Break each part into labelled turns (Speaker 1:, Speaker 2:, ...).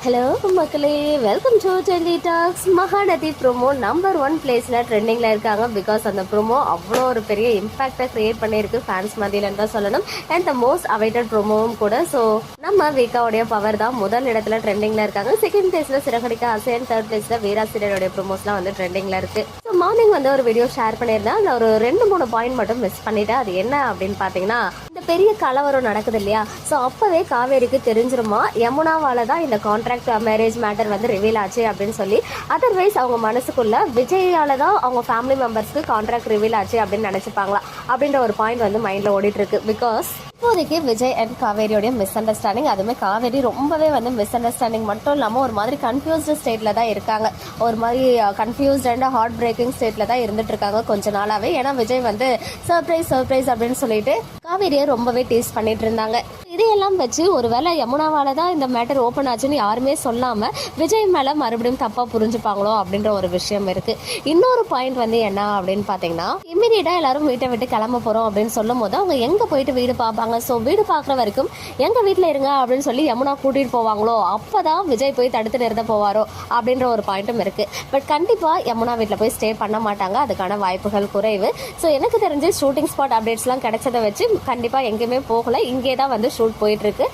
Speaker 1: Hello மக்களே, welcome to trendy talks. Mahanadi promo number 1 பிளேஸில் ட்ரெண்டிங்கில் இருக்காங்க. பிகாஸ் அந்த ப்ரோமோ அவ்வளோ ஒரு பெரிய இம்பாக்டை க்ரியேட் பண்ணியிருக்கு ஃபேன்ஸ் மத்தியிலன்னு தான் சொல்லணும். அண்ட் த மோஸ்ட் அவைட்டட் ப்ரோமோவும் கூட. ஸோ நம்ம வீக்காவுடைய பவர் தான் முதல் இடத்துல ட்ரெண்டிங்கில் இருக்காங்க. செகண்ட் பிளேஸில் சிறகடிக்க ஆசை அண்ட் தேர்ட் பிளேஸில் வீராசிரியருடைய ப்ரோமோஸ்லாம் வந்து ட்ரெண்டிங்கில் இருக்குது. ஸோ மார்னிங் வந்து ஒரு வீடியோ ஷேர் பண்ணியிருந்தேன். அதில் ஒரு 2-3 பாயிண்ட் மட்டும் மிஸ் பண்ணிட்டேன். அது என்ன அப்படின்னு பார்த்தீங்கன்னா, இந்த பெரிய கலவரம் நடக்குது இல்லையா? ஸோ அப்போவே காவேரிக்கு தெரிஞ்சிருமா யமுனாவால தான் இந்த கான்ட்ராக்ட் மேரேஜ் மேட்டர் வந்து ரிவீல் ஆச்சு அப்படின்னு சொல்லி. அதர்வைஸ் அவங்க மனசுக்குள்ள விஜயால தான் அவங்க ஃபேமிலி மெம்பர்ஸ்க்கு கான்ட்ராக்ட் ரிவீல் ஆச்சு அப்படின்னு நினைச்சுப்பாங்களா அப்படின்ற ஒரு பாயிண்ட் வந்து மைண்ட்ல ஓடிட்டு இருக்கு. பிகாஸ் இப்போதைக்கு விஜய் அண்ட் காவேரியோடைய மிஸ் அண்டர்ஸ்டாண்டிங், அதுவுமே காவேரி ரொம்பவே வந்து மிஸ் அண்டர்ஸ்டாண்டிங் மட்டும் இல்லாமல் ஒரு மாதிரி கன்ஃபியூஸ்டு ஸ்டேட்டில் தான் இருக்காங்க. ஒரு மாதிரி கன்ஃபியூஸ்ட் அண்ட் ஹார்ட் பிரேக்கிங் ஸ்டேட்டில் தான் இருந்துட்டு இருக்காங்க கொஞ்ச நாளாகவே. ஏன்னா விஜய் வந்து சர்ப்ரைஸ் அப்படின்னு சொல்லிட்டு காவேரியை ரொம்பவே டீஸ் பண்ணிட்டு இருந்தாங்க. இதையெல்லாம் வச்சு ஒருவேளை யமுனாவால தான் இந்த மேட்டர் ஓப்பன் ஆச்சுன்னு யாருமே சொல்லாமல் விஜய் மேலே மறுபடியும் தப்பாக புரிஞ்சுப்பாங்களோ அப்படின்ற ஒரு விஷயம் இருக்குது. இன்னொரு பாயிண்ட் வந்து என்ன அப்படின்னு பார்த்தீங்கன்னா, இம்மீடியட்டாக எல்லாரும் வீட்டை விட்டு கிளம்ப போகிறோம் அப்படின்னு சொல்லும் போது அவங்க எங்கே போயிட்டு வீடு பார்ப்பாங்க. ஸோ வீடு பார்க்குற வரைக்கும் எங்கள் வீட்டில் இருங்க அப்படின்னு சொல்லி யமுனா கூட்டிகிட்டு போவாங்களோ, அப்போ தான் விஜய் போய் தடுத்து நிறுத்த போவாரோ அப்படின்ற ஒரு பாயிண்ட்டும் இருக்குது. பட் கண்டிப்பாக யமுனா வீட்டில் போய் ஸ்டே பண்ண மாட்டாங்க. அதுக்கான வாய்ப்புகள் குறைவு. ஸோ எனக்கு தெரிஞ்சு ஷூட்டிங் ஸ்பாட் அப்டேட்ஸ்லாம் கிடைச்சதை வச்சு கண்டிப்பாக எங்கேயுமே போகலை. இங்கே தான் வந்து ஷூட் போயிட்டு இருக்கு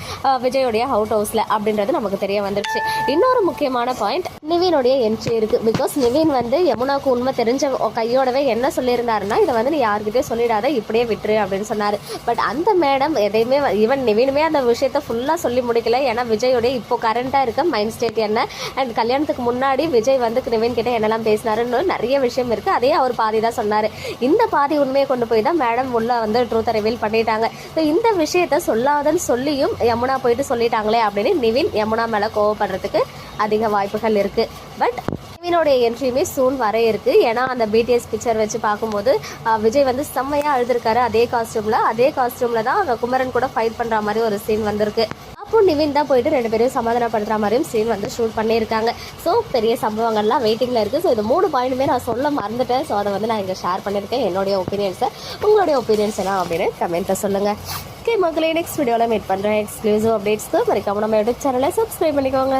Speaker 1: விஜயோடைய ஹவுஸ்ல அப்படின்றது நமக்கு தெரிய வந்துருச்சு. இன்னொரு முக்கியமான பாயிண்ட், நிவினுடைய என்ட்ரி இருக்கு. பிகாஸ் நிவின் வந்து யமுனாவுக்கு உண்மை தெரிஞ்ச கையோடவே என்ன சொல்லியிருந்தாருன்னா, இதை வந்து நீ யார்கிட்டயே சொல்லிடாத, இப்படியே விட்டுரு அப்படின்னு சொன்னாரு. பட் அந்த மேடம் எதையுமே ஈவன் நிவினுமே அந்த விஷயத்த ஃபுல்லா சொல்லி முடிக்கல. ஏன்னா விஜயோடைய இப்போ கரண்டா இருக்க மைண்ட் ஸ்டேட் என்ன, அண்ட் கல்யாணத்துக்கு முன்னாடி விஜய் வந்து நிவின் கிட்ட என்னெல்லாம் பேசினாருன்னு நிறைய விஷயம் இருக்கு. அதே அவர் பாதி தான் சொன்னாரு. இந்த பாதி உண்மையை கொண்டு போய் தான் மேடம் உள்ள வந்து ட்ரூத்தை ரிவீல் பண்ணிட்டாங்க. இந்த விஷயத்த சொல்லாதன்னு சொல்லியும் யமுனா போயிட்டு சொல்லிட்டாங்களே அப்படின்னு நிவின் யமுனா மேலே கோவப்படுறதுக்கு அதிக வாய்ப்புகள் இருக்குது. பட் நிவினோடைய என்ட்ரியுமே சூன் வர இருக்குது. ஏன்னா அந்த பிடிஎஸ் பிக்சர் வச்சு பார்க்கும்போது விஜய் வந்து செம்மையாக அழுதுருக்காரு. அதே காஸ்டியூமில் தான் அங்கே குமரன் கூட ஃபைட் பண்ணுற மாதிரி ஒரு சீன் வந்திருக்கு. அப்போ நிவின் தான் போயிட்டு 2 பேரையும் சமாதானப்படுத்துகிற மாதிரியும் சீன் வந்து ஷூட் பண்ணியிருக்காங்க. ஸோ பெரிய சம்பவங்கள்லாம் வெயிட்டிங்கில் இருக்குது. ஸோ இந்த 3 பாயிண்ட்டுமே நான் சொல்ல மறந்துட்டேன். ஸோ அதை வந்து நான் இங்கே ஷேர் பண்ணியிருக்கேன் என்னுடைய ஒப்பீனியன்ஸை. உங்களுடைய ஒப்பீனியன்ஸ் என்ன அப்படின்னு கமெண்ட்டை சொல்லுங்கள். ஓகே மக்களே, நெக்ஸ்ட் வீடியோவில் மீட் பண்ணுறேன். எக்ஸ்க்ளூசிவ் அப்டேட்ஸ்க்கு மறக்காம நம்ம யூடியூப் சேனலை சப்ஸ்கிரைப் பண்ணிக்கோங்க.